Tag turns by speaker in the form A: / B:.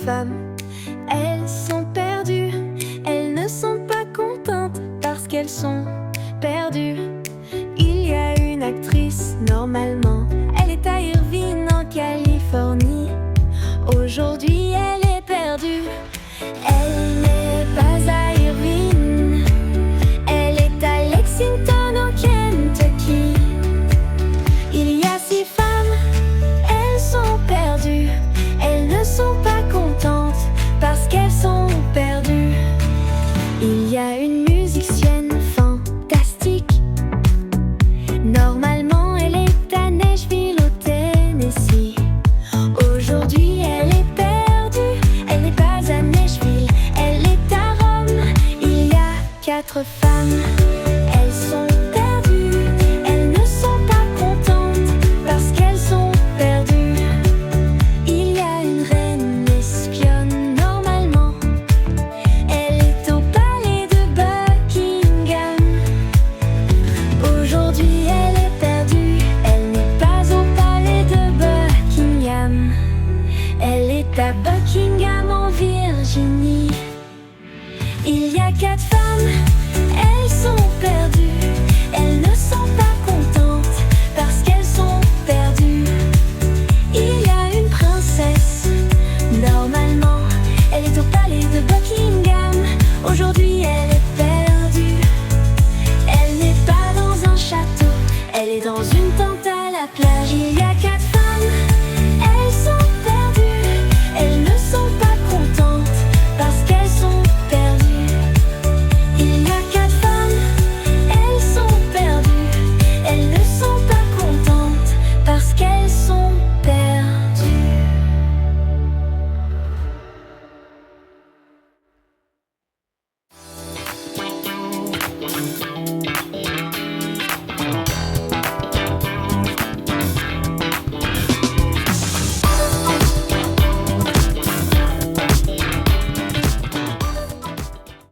A: femmes. Elles sont perdues, elles ne sont pas contentes parce qu'elles sont perdues. Il y a une actrice, normalement, elle est à Irvine en Californie. Aujourd'hui elle est perdue. Elle n'est pas à Irvine, elle est à Lexington au Kentucky. Il y a 6 femmes, elles sont perdues. Elles ne sont pas contentes parce qu'elles sont perdues. Il y a une musicienne fantastique. Normalement elle est à Nashville au Tennessee. Aujourd'hui elle est perdue, elle n'est pas à Nashville, elle est à Rome. Il y a 4 femmes, elles sont perdues. Elles ne sont pas contentes parce qu'elles sont perdues. Il y a une reine espionne, normalement, elle est au palais de Buckingham. Aujourd'hui elle est perdue, elle n'est pas au palais de Buckingham. Elle est à Buckingham en Virginie. Il y a 4 femmes, elles sont perdues.